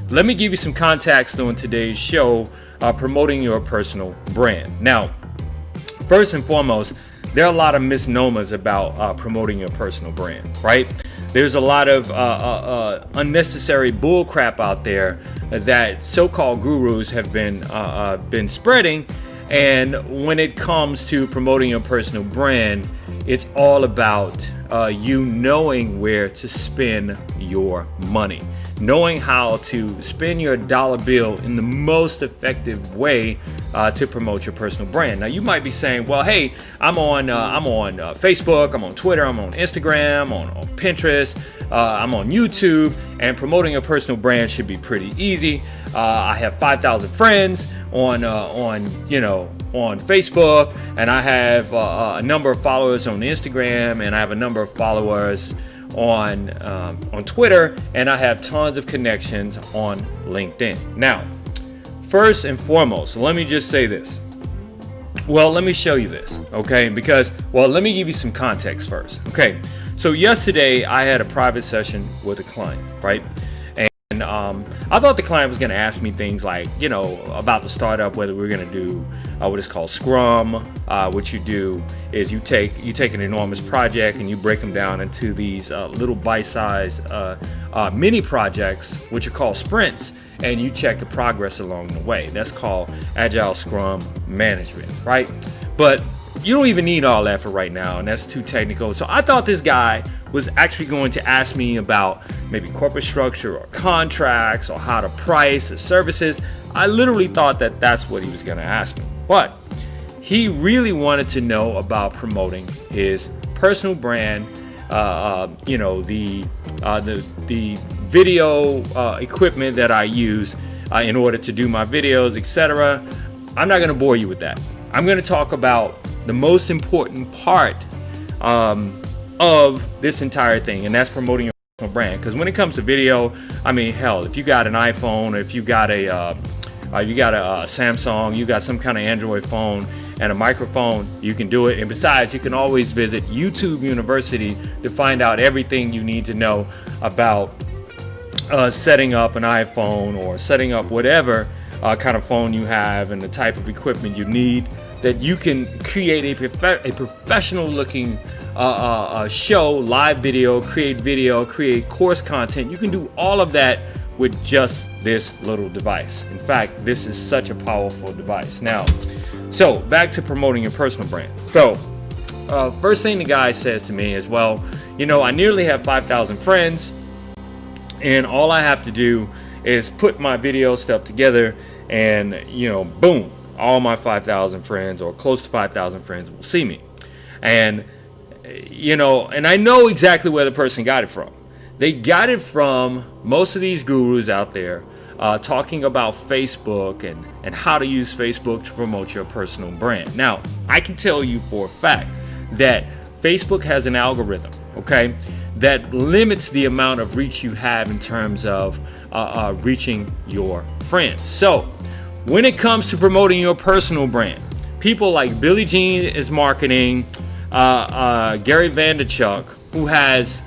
let me give you some context on today's show, promoting your personal brand. Now, first and foremost, there are a lot of misnomers about promoting your personal brand, right? There's a lot of unnecessary bull crap out there that so-called gurus have been spreading. And when it comes to promoting your personal brand, it's all about you knowing where to spend your money, knowing how to spend your dollar bill in the most effective way to promote your personal brand. Now, you might be saying, well, hey, I'm on Facebook, I'm on Twitter, I'm on Instagram, on Pinterest, I'm on YouTube, and promoting a personal brand should be pretty easy. I have 5,000 friends on Facebook, and I have a number of followers on Instagram, and I have a number of followers on Twitter, and I have tons of connections on LinkedIn. Now, first and foremost, let me just say this. Well, let me show you this, okay? Because, well, let me give you some context first, okay? So yesterday, I had a private session with a client, right? And I thought the client was going to ask me things like, about the startup, whether we're going to do what is called Scrum. What you do is you take an enormous project and you break them down into these little bite-sized mini projects, which are called sprints, and you check the progress along the way. That's called Agile Scrum Management, right? But you don't even need all that for right now, and that's too technical. So I thought this guy was actually going to ask me about maybe corporate structure or contracts or how to price or services. I literally thought that that's what he was going to ask me. But he really wanted to know about promoting his personal brand, the video equipment that I use in order to do my videos, etc. I'm not going to bore you with that. I'm going to talk about the most important part of this entire thing, and that's promoting your personal brand. Because when it comes to video, I mean, hell, if you got an iPhone, or if you got a Samsung, you got some kind of Android phone and a microphone, you can do it. And besides, you can always visit YouTube University to find out everything you need to know about setting up an iPhone or setting up whatever kind of phone you have and the type of equipment you need, that you can create a professional looking show, live video, create course content. You can do all of that with just this little device. In fact, this is such a powerful device. Now, so back to promoting your personal brand. So first thing the guy says to me is, well, I nearly have 5,000 friends, and all I have to do is put my video stuff together, and boom, all my 5,000 friends, or close to 5,000 friends, will see me. And and I know exactly where the person got it from. They got it from most of these gurus out there talking about Facebook and how to use Facebook to promote your personal brand. Now, I can tell you for a fact that Facebook has an algorithm, okay, that limits the amount of reach you have in terms of reaching your friends. So when it comes to promoting your personal brand, people like Billie Jean is marketing, Gary Vaynerchuk, who has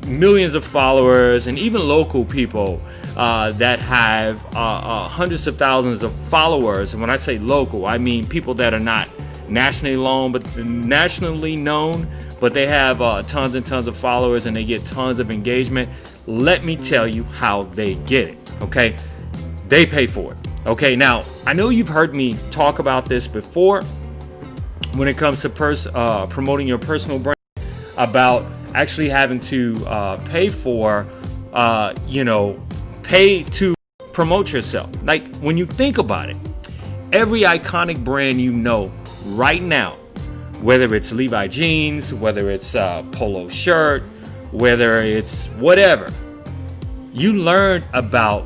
millions of followers, and even local people that have hundreds of thousands of followers. And when I say local, I mean people that are not nationally known, but they have tons and tons of followers, and they get tons of engagement. Let me tell you how they get it, okay? They pay for it. Okay, now, I know you've heard me talk about this before when it comes to promoting your personal brand, about actually having to pay to promote yourself. Like, when you think about it, every iconic brand right now, whether it's Levi jeans, whether it's polo shirt, whether it's whatever, you learn about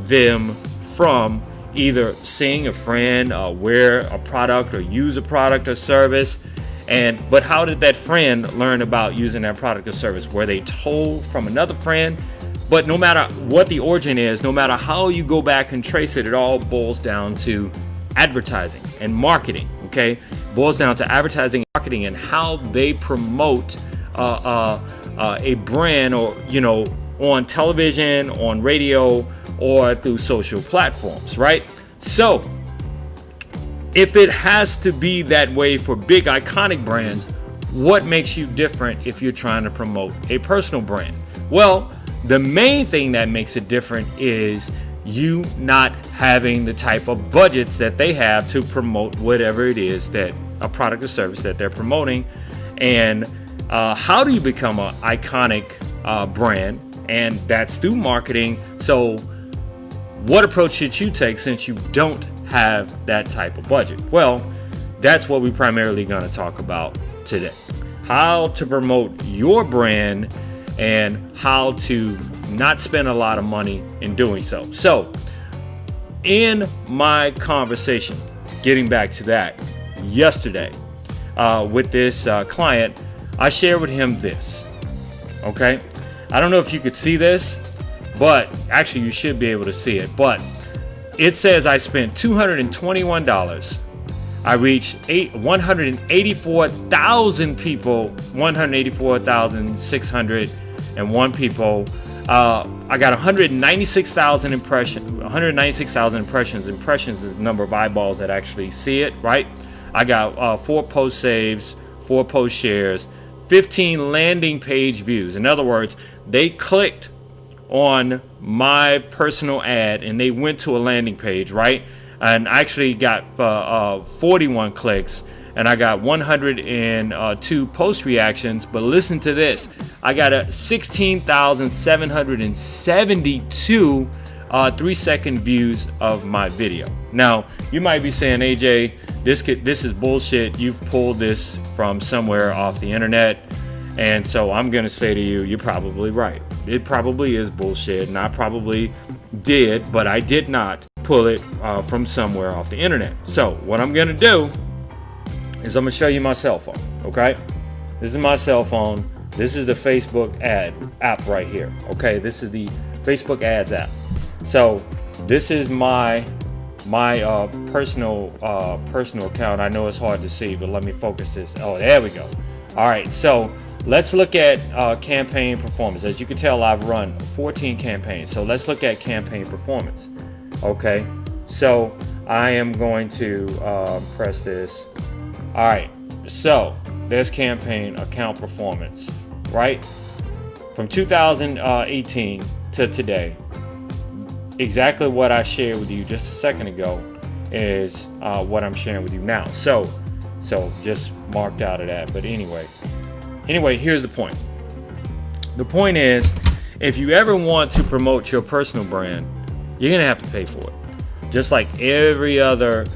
them from either seeing a friend wear a product or use a product or service. But how did that friend learn about using that product or service? Were they told from another friend? But no matter what the origin is, no matter how you go back and trace it, it all boils down to advertising and marketing, okay? Boils down to advertising and marketing, and how they promote a brand, or on television, on radio, or through social platforms, right? So if it has to be that way for big iconic brands, what makes you different if you're trying to promote a personal brand? Well, the main thing that makes it different is you not having the type of budgets that they have to promote whatever it is, that a product or service that they're promoting. And how do you become an iconic brand? And that's through marketing. So what approach should you take since you don't have that type of budget? Well, that's what we're primarily going to talk about today. How to promote your brand and how to not spend a lot of money in doing so. So in my conversation, getting back to that, yesterday with this client, I shared with him this. Okay, I don't know if you could see this, but actually you should be able to see it. But it says I spent $221. I reached 184,000 people, 184,601 people. I got 196,000 impressions. 196,000 impressions. Impressions is the number of eyeballs that actually see it, right? I got 4 post saves, 4 post shares, 15 landing page views. In other words, they clicked on my personal ad and they went to a landing page, right? And I actually got 41 clicks, and I got 102 post reactions. But listen to this, I got 16,772 3-second views of my video. Now you might be saying, AJ, this is bullshit. You've pulled this from somewhere off the internet. And so I'm gonna say to you, you're probably right. It probably is bullshit, and I probably did, but I did not pull it from somewhere off the internet. So what I'm gonna do is I'm gonna show you my cell phone. Okay, this is my cell phone. This is the Facebook ad app right here. Okay, this is the Facebook ads app. So this is my personal account. I know it's hard to see, but let me focus this. Oh, there we go. All right, so let's look at campaign performance. As you can tell, I've run 14 campaigns. So let's look at campaign performance. Okay, so I am going to press this. All right, so there's campaign account performance, right? From 2018 to today, exactly what I shared with you just a second ago is what I'm sharing with you now. So just marked out of that. But anyway, here's the point. The point is, if you ever want to promote your personal brand, you're gonna have to pay for it. Just like every other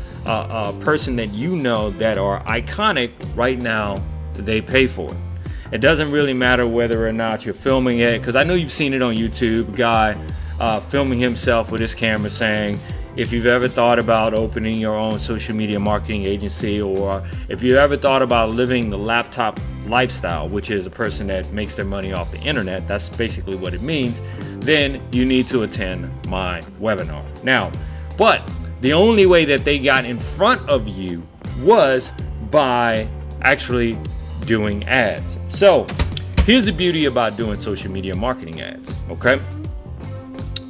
person that you know that are iconic right now, they pay for it. It doesn't really matter whether or not you're filming it, because I know you've seen it on YouTube. Guy filming himself with his camera saying, if you've ever thought about opening your own social media marketing agency, or if you ever thought about living the laptop lifestyle, which is a person that makes their money off the internet, that's basically what it means, then you need to attend my webinar. Now, but the only way that they got in front of you was by actually doing ads. So here's the beauty about doing social media marketing ads, okay,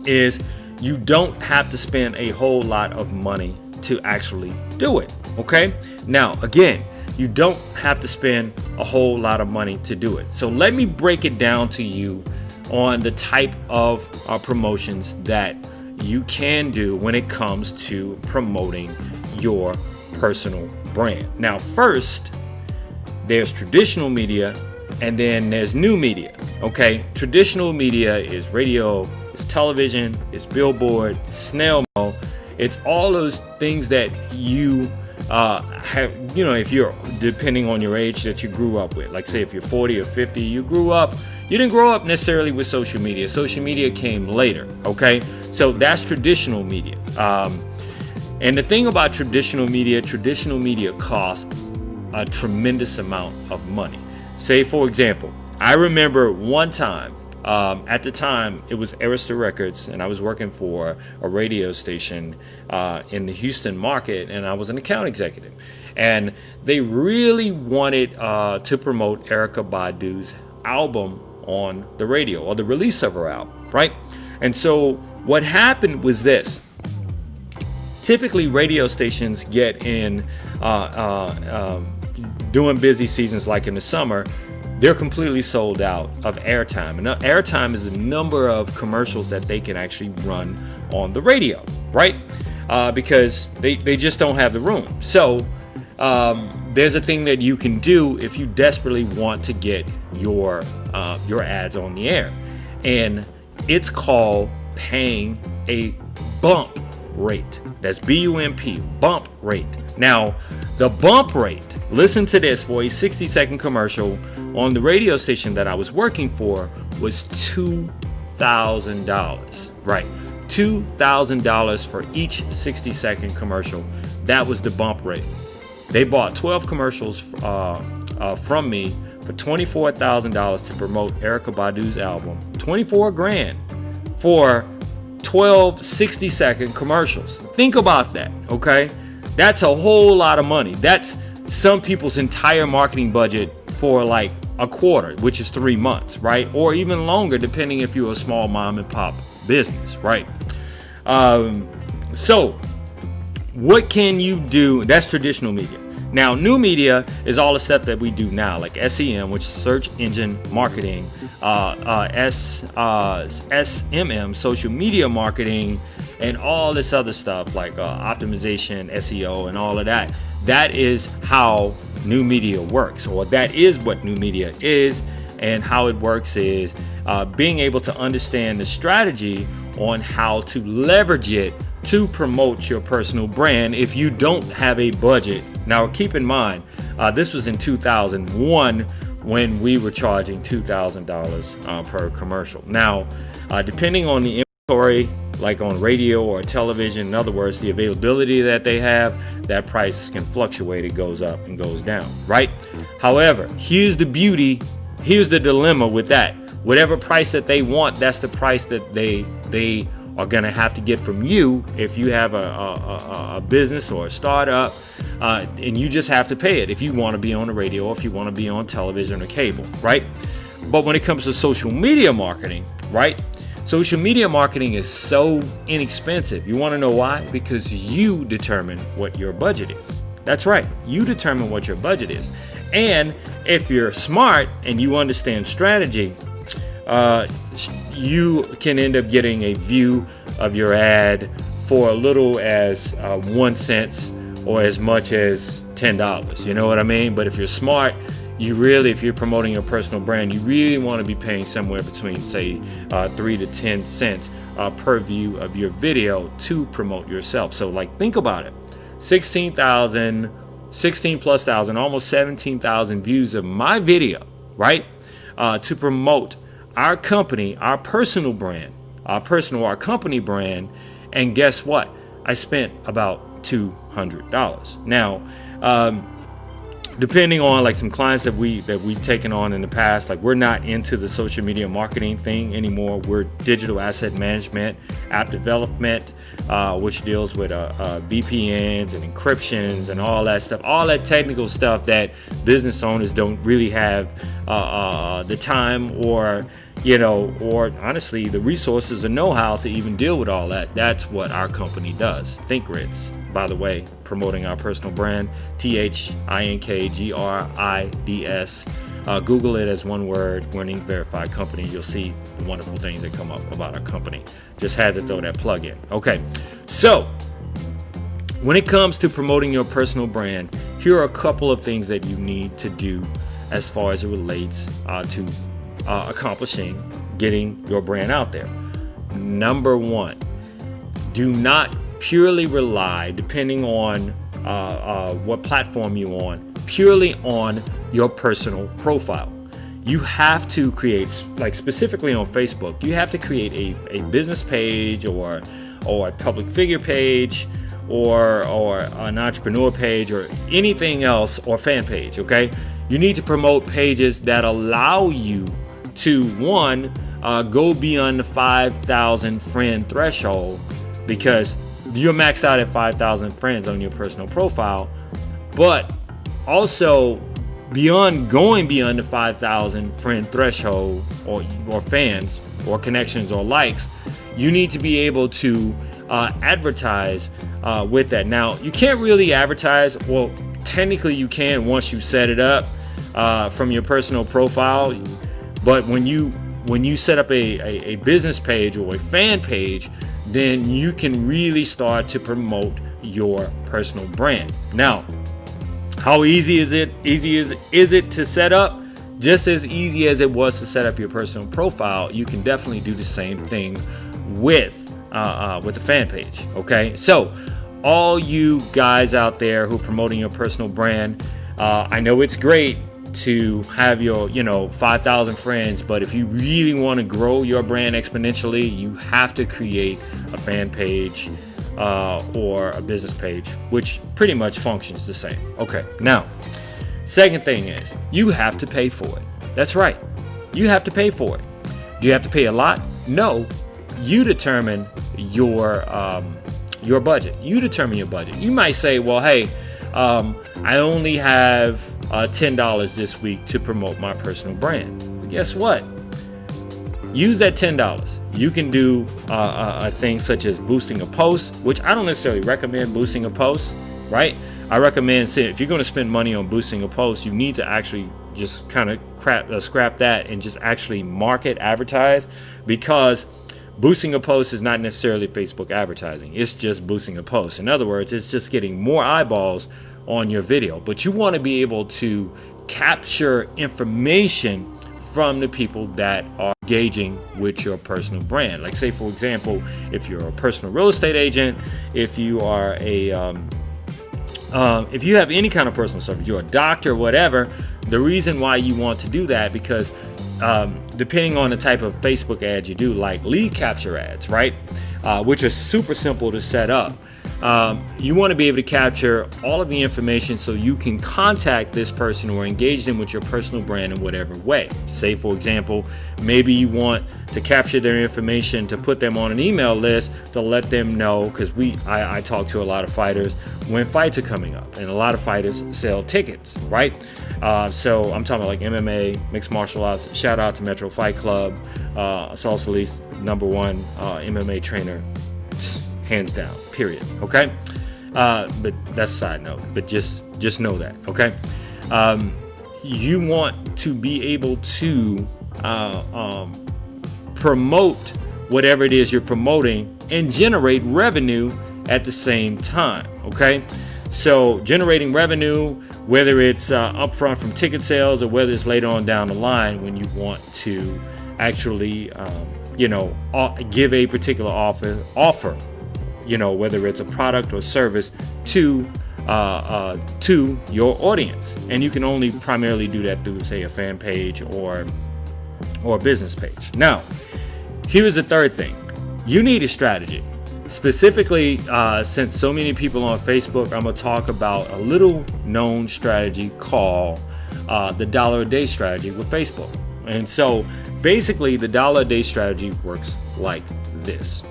is you don't have to spend a whole lot of money to actually do it. Okay, now again, you don't have to spend a whole lot of money to do it. So let me break it down to you on the type of promotions that you can do when it comes to promoting your personal brand. Now, first, there's traditional media, and then there's new media. Okay, traditional media is radio, it's television, it's billboard, it's snail mail. It's all those things that you have, you know, if you're, depending on your age, that you grew up with. Like say if you're 40 or 50, you didn't grow up necessarily with social media. Social media came later, okay? So that's traditional media. And the thing about traditional media costs a tremendous amount of money. Say, for example, I remember one time, at the time it was Arista Records, and I was working for a radio station in the Houston market, and I was an account executive, and they really wanted to promote Erykah Badu's album on the radio, or the release of our album, right? And so what happened was this. Typically, radio stations get in doing busy seasons like in the summer, they're completely sold out of airtime. And airtime is the number of commercials that they can actually run on the radio, right? Because they just don't have the room. So there's a thing that you can do if you desperately want to get your ads on the air. And it's called paying a bump rate. That's B-U-M-P, bump rate. Now, the bump rate, listen to this, for a 60-second commercial on the radio station that I was working for was $2,000, right? $2,000 for each 60-second commercial. That was the bump rate. They bought 12 commercials from me for $24,000 to promote Erykah Badu's album. 24 grand for 12 60-second commercials. Think about that, okay? That's a whole lot of money. That's some people's entire marketing budget for like a quarter, which is 3 months, right? Or even longer, depending if you're a small mom and pop business, right? So what can you do? That's traditional media. Now, new media is all the stuff that we do now, like SEM, which is search engine marketing, SMM, social media marketing, and all this other stuff like optimization, SEO, and all of that. That is how new media works, or that is what new media is. And how it works is being able to understand the strategy on how to leverage it to promote your personal brand if you don't have a budget. Now, keep in mind, this was in 2001 when we were charging $2,000 per commercial. Now, depending on the inventory, like on radio or television, in other words, the availability that they have, that price can fluctuate. It goes up and goes down, right? However, here's the beauty, here's the dilemma with that. Whatever price that they want, that's the price that they are going to have to get from you if you have a business or a startup, and you just have to pay it if you want to be on the radio or if you want to be on television or cable, right? But when it comes to social media marketing, right? Social media marketing is so inexpensive. You want to know why? Because you determine what your budget is. That's right. You determine what your budget is. And if you're smart and you understand strategy, you can end up getting a view of your ad for a little as 1 cent or as much as $10. You know what I mean? But if you're smart, if you're promoting your personal brand, you really want to be paying somewhere between, say, 3 to 10 cents per view of your video to promote yourself. So, like, think about it. 16 plus thousand, almost 17,000 views of my video, right? To promote our company, our personal brand, our company brand. And guess what? I spent about $200. Now, depending on like some clients that we've taken on in the past, like we're not into the social media marketing thing anymore. We're digital asset management, app development, which deals with VPNs and encryptions and all that stuff, all that technical stuff that business owners don't really have the time or honestly the resources or know-how to even deal with all that. That's what our company does. ThinkGrids, by the way, promoting our personal brand, ThinkGrids. Google it as one word. We're an Inc. verified company. You'll see the wonderful things that come up about our company. Just had to throw that plug in. Okay, so when it comes to promoting your personal brand, here are a couple of things that you need to do as far as it relates to accomplishing getting your brand out there. Number one, do not purely rely, depending on what platform you're on, purely on your personal profile. You have to create, like specifically on Facebook, you have to create a business page or a public figure page or an entrepreneur page or anything else, or fan page, okay? You need to promote pages that allow you to, one, go beyond the 5,000 friend threshold, because you're maxed out at 5,000 friends on your personal profile, but also beyond going beyond the 5,000 friend threshold or fans or connections or likes, you need to be able to advertise with that. Now, you can't really advertise. Well, technically you can once you set it up from your personal profile. But when you set up a business page or a fan page, then you can really start to promote your personal brand. Now, how easy is it? Is it to set up? Just as easy as it was to set up your personal profile, you can definitely do the same thing with the fan page. Okay, so all you guys out there who are promoting your personal brand, I know it's great to have your 5,000 friends, but if you really want to grow your brand exponentially, you have to create a fan page or a business page, which pretty much functions the same. Okay, now second thing is you have to pay for it. That's right, you have to pay for it. Do you have to pay a lot? No, you determine your budget. You determine your budget. You might say, well, hey, I only have $10 this week to promote my personal brand. But guess what? Use that $10. You can do a thing such as boosting a post, which I don't necessarily recommend boosting a post, right? I recommend if you're going to spend money on boosting a post, you need to actually just kind of scrap that and just actually market, advertise, because boosting a post is not necessarily Facebook advertising. It's just boosting a post. In other words, it's just getting more eyeballs on your video. But you want to be able to capture information from the people that are engaging with your personal brand. Like, say, for example, if you're a personal real estate agent, if you are if you have any kind of personal service, you're a doctor, whatever, the reason why you want to do that, because depending on the type of Facebook ads you do, like lead capture ads, right, which are super simple to set up. You want to be able to capture all of the information so you can contact this person or engage them with your personal brand in whatever way. Say, for example, maybe you want to capture their information to put them on an email list to let them know, because I talk to a lot of fighters when fights are coming up, and a lot of fighters sell tickets, right? So I'm talking about like MMA, mixed martial arts. Shout out to Metro Fight Club, Salsa Lee's #1 MMA trainer, hands down, period. Okay, but that's a side note. But just know that. Okay, you want to be able to promote whatever it is you're promoting and generate revenue at the same time. Okay, so generating revenue, whether it's upfront from ticket sales or whether it's later on down the line when you want to actually give a particular offer, whether it's a product or service to your audience. And you can only primarily do that through, say, a fan page or a business page. Now, here's the third thing. You need a strategy. Specifically, since so many people on Facebook, I'm going to talk about a little known strategy called the $1 a day strategy with Facebook. And so basically the $1 a day strategy works like this.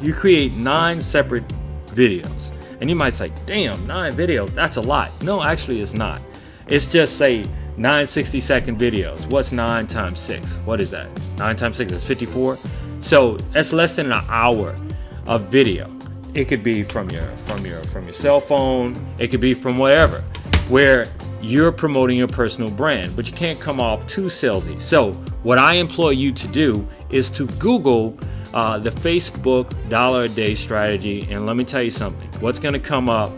You create 9 separate videos. And you might say, damn, 9 videos, that's a lot. No, actually it's not. It's just, say, 9 60-second videos. What's 9 times 6? What is that? 9 times 6 is 54. So that's less than an hour of video. It could be from your cell phone. It could be from wherever, where you're promoting your personal brand, but you can't come off too salesy. So what I implore you to do is to Google the Facebook $1 a day strategy, and let me tell you something. What's going to come up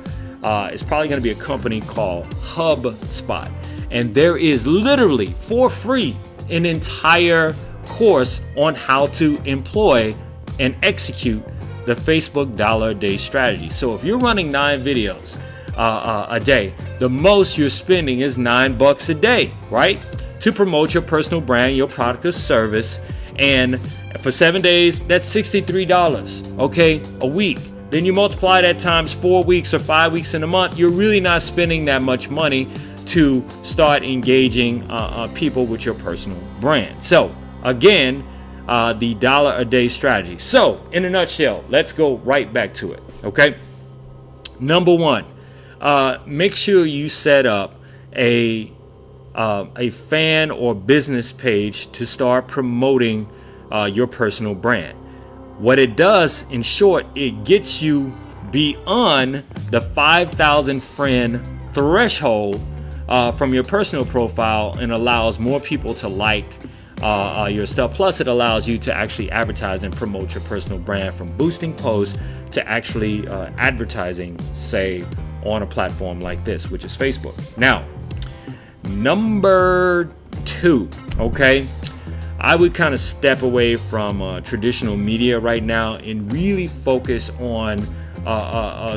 is probably going to be a company called HubSpot, and there is literally for free an entire course on how to employ and execute the Facebook $1 a day strategy. So if you're running 9 videos a day, the most you're spending is $9 a day, right? To promote your personal brand, your product or service. And for 7 days, that's $63, okay, a week. Then you multiply that times 4 weeks or 5 weeks in a month. You're really not spending that much money to start engaging people with your personal brand. So again, the $1 a day strategy. So in a nutshell, let's go right back to it. Okay. Number 1, make sure you set up a fan or business page to start promoting your personal brand. What it does, in short, it gets you beyond the 5,000 friend threshold from your personal profile and allows more people to like your stuff. Plus, it allows you to actually advertise and promote your personal brand, from boosting posts to actually advertising, say, on a platform like this, which is Facebook. Now, number 2, okay? I would kind of step away from traditional media right now and really focus on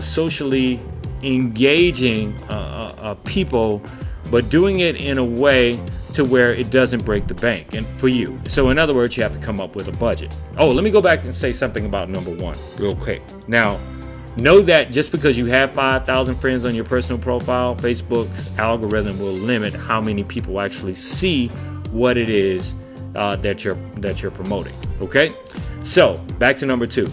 socially engaging people, but doing it in a way to where it doesn't break the bank and for you. So in other words, you have to come up with a budget. Oh, let me go back and say something about number 1 real quick. Now, know that just because you have 5,000 friends on your personal profile, Facebook's algorithm will limit how many people actually see what it is that you're promoting. Okay, so back to number 2,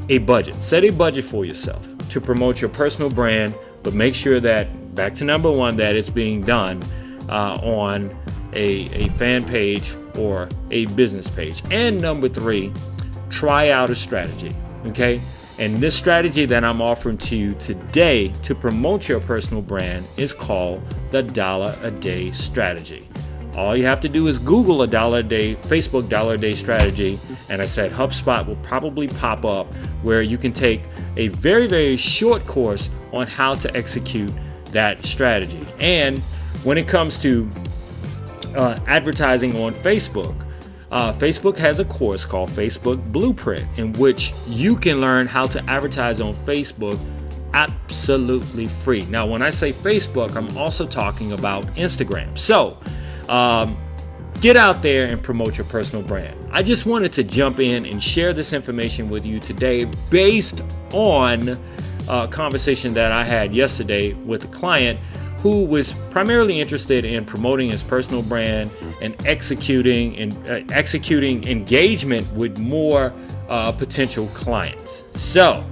a budget. Set a budget for yourself to promote your personal brand, but make sure that, back to number 1, that it's being done on a fan page or a business page. And number 3, try out a strategy. Okay, and this strategy that I'm offering to you today to promote your personal brand is called the $1 a day strategy. All you have to do is Google $1 a day, Facebook $1 a day strategy, and I said HubSpot will probably pop up, where you can take a very, very short course on how to execute that strategy. And when it comes to advertising on Facebook, Facebook has a course called Facebook Blueprint, in which you can learn how to advertise on Facebook absolutely free. Now, when I say Facebook, I'm also talking about Instagram. So get out there and promote your personal brand. I just wanted to jump in and share this information with you today based on a conversation that I had yesterday with a client who was primarily interested in promoting his personal brand and executing engagement with more potential clients. So,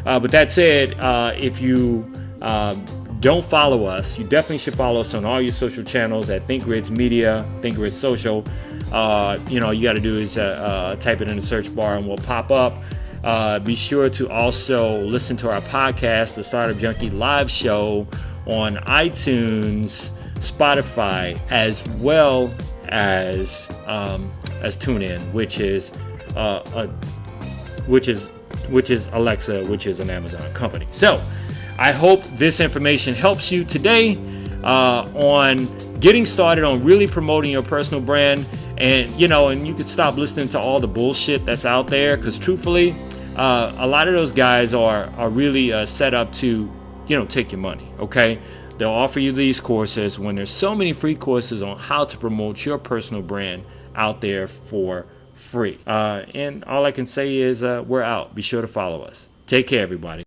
with that said, if you don't follow us, you definitely should follow us on all your social channels at ThinkGrids Media, ThinkGrids Social. You got to do is type it in the search bar and we'll pop up. Be sure to also listen to our podcast, the Startup Junkie live show, on iTunes, Spotify, as well as TuneIn, which is Alexa, which is an Amazon company. So I hope this information helps you today on getting started on really promoting your personal brand, and you can stop listening to all the bullshit that's out there, because truthfully, a lot of those guys are really set up to take your money. Okay, they'll offer you these courses when there's so many free courses on how to promote your personal brand out there for free. And all I can say is we're out. Be sure to follow us. Take care, everybody.